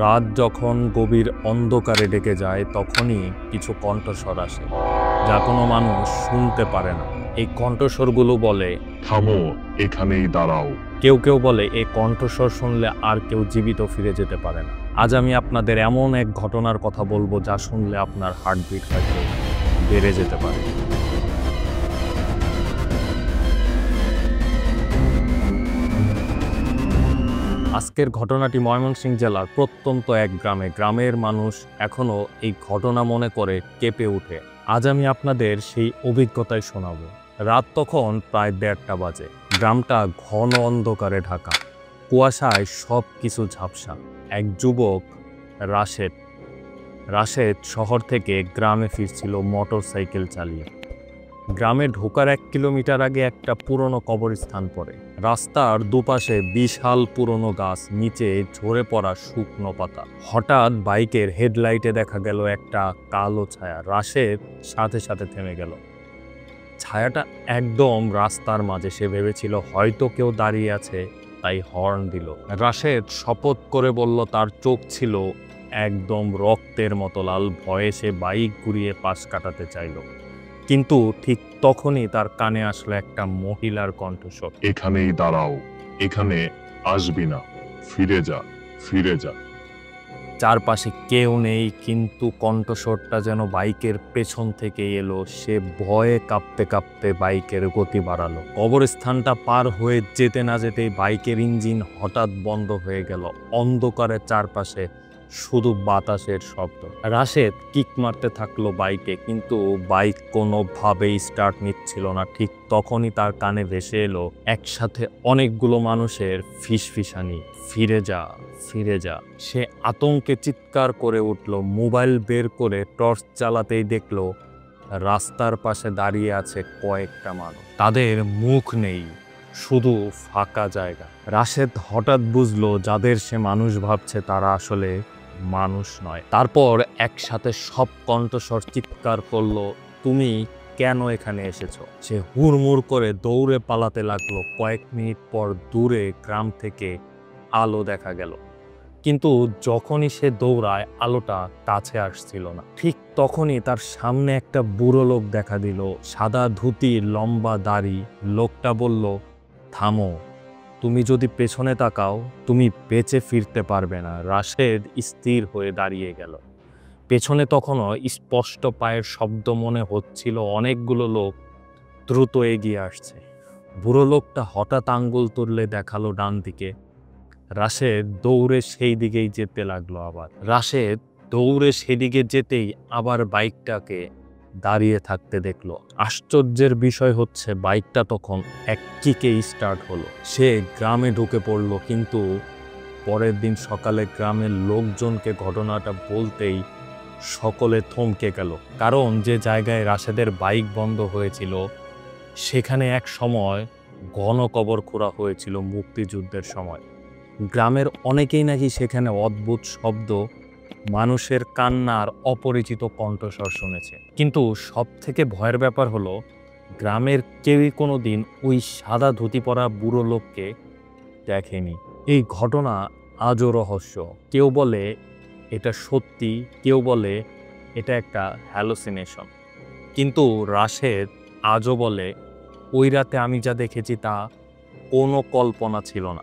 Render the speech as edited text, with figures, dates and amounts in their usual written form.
রাত যখন গভীর অন্ধকারে ডেকে যায় তখনই কিছু কণ্ঠস্বর আসে যা কোনো মানুষ শুনতে পারে না। এই কণ্ঠস্বরগুলো বলে, থামো, এখানেই দাঁড়াও। কেউ কেউ বলে এই কণ্ঠস্বর শুনলে আর কেউ জীবিত ফিরে যেতে পারে না। আজ আমি আপনাদের এমন এক ঘটনার কথা বলবো যা শুনলে আপনার হার্টবিট হয়তো বেড়ে যেতে পারে। আজকের ঘটনাটি ময়মনসিংহ জেলার প্রত্যন্ত এক গ্রামের মানুষ এখনো এই ঘটনা মনে করে কেঁপে ওঠে। আজ আমি আপনাদের সেই অভিজ্ঞতায় শোনাবো। রাত তখন প্রায় 1:30 বাজে। গ্রামটা ঘন অন্ধকারে ঢাকা, কুয়াশায় সব কিছু ঝাপসা। এক যুবক রাশেদ শহর থেকে গ্রামে ফিরছিল মোটরসাইকেল চালিয়ে। গ্রামে ঢোকার 1 কিলোমিটার আগে একটা পুরনো কবরস্থান পড়ে। রাস্তার দুপাশে বিশাল পুরনো গাছ, নিচে ঝরে পড়া শুকনো পাতা। হঠাৎ বাইকের হেডলাইটে দেখা গেল একটা কালো ছায়া। রাশেদ সাথে সাথে থেমে গেল। ছায়াটা একদম রাস্তার মাঝে। সে ভেবেছিল হয়তো কেউ দাঁড়িয়ে আছে, তাই হর্ন দিল। রাশেদ শপথ করে বলল, তার চোখ ছিল একদম রক্তের মতো লাল। ভয়ে সে বাইক ঘুরিয়ে পাশ কাটাতে চাইল, কিন্তু ঠিক তখনই তার কানে আসলো একটা মহিলার কণ্ঠস্বর। এখানেই দাঁড়াও, এখানে আসবি না, ফিরে যা, ফিরে যা। চারপাশে কেউ নেই, কিন্তু কণ্ঠস্বরটা যেন বাইকের পেছন থেকে এলো। সে ভয়ে কাঁপতে কাঁপতে বাইকের গতি বাড়ালো। কবরস্থানটা পার হয়ে যেতে না যেতেই বাইকের ইঞ্জিন হঠাৎ বন্ধ হয়ে গেল। অন্ধকারের চারপাশে শুধু বাতাসের শব্দ। রাশেদ কিক মারতে থাকলো বাইকে, কিন্তু বাইক কোনোভাবেই স্টার্ট নিচ্ছিল না। ঠিক তখনই তার কানে ভেসে এলো একসাথে অনেকগুলো মানুষের ফিসফিসানি, ফিরে যা, ফিরে যা। সে আতঙ্কে চিৎকার করে উঠল। মোবাইল বের করে টর্চ চালাতেই দেখলো রাস্তার পাশে দাঁড়িয়ে আছে কয়েকটা মানুষ। তাদের মুখ নেই, শুধু ফাঁকা জায়গা। রাশেদ হঠাৎ বুঝলো যাদের সে মানুষ ভাবছে তারা আসলে মানুষ নয়। তারপর একসাথে সব কণ্ঠস্বর চিৎকার করলো, তুমি কেন এখানে এসেছো? সে হুড়মুড় করে দৌড়ে পালাতে লাগলো। কয়েক মিনিট পর দূরে গ্রাম থেকে আলো দেখা গেল, কিন্তু যখনই সে দৌড়ায় আলোটা কাছে আসছিল না। ঠিক তখনই তার সামনে একটা বুড়ো লোক দেখা দিল, সাদা ধুতি, লম্বা দাড়ি। লোকটা বলল, থামো, তুমি যদি পেছনে তাকাও তুমি বেঁচে ফিরতে পারবে না। রাশেদ স্থির হয়ে দাঁড়িয়ে গেল। পেছনে তখনও স্পষ্ট পায়ের শব্দ মনে হচ্ছিল। অনেকগুলো লোক দ্রুত এগিয়ে আসছে। বুড়ো লোকটা হঠাৎ আঙ্গুল তুললে দেখালো ডান দিকে। রাশেদ দৌড়ে সেই দিকেই যেতে লাগলো। রাশেদ দৌড়ে সেদিকে যেতেই আবার বাইকটাকে দাঁড়িয়ে থাকতে দেখলো। আশ্চর্যের বিষয় হচ্ছে বাইকটা তখন এক কিকে স্টার্ট হলো। সে গ্রামে ঢুকে পড়লো, কিন্তু পরের দিন সকালে গ্রামের লোকজনকে ঘটনাটা বলতেই সকলে থমকে গেল। কারণ যে জায়গায় রাশেদের বাইক বন্ধ হয়েছিল সেখানে এক সময় গণকবর খোঁড়া হয়েছিল মুক্তিযুদ্ধের সময়। গ্রামের অনেকেই নাকি সেখানে অদ্ভুত শব্দ, মানুষের কান্নার অপরিচিত কণ্ঠস্বর শুনেছে। কিন্তু সব থেকে ভয়ের ব্যাপার হলো গ্রামের কেউই কোনোদিন ওই সাদা ধুতি পরা বুড়ো লোককে দেখেনি। এই ঘটনা আজও রহস্য। কেউ বলে এটা সত্যি, কেউ বলে এটা একটা হ্যালোসিনেশন, কিন্তু রাশেদ আজও বলে ওই রাতে আমি যা দেখেছি তা কোনো কল্পনা ছিল না।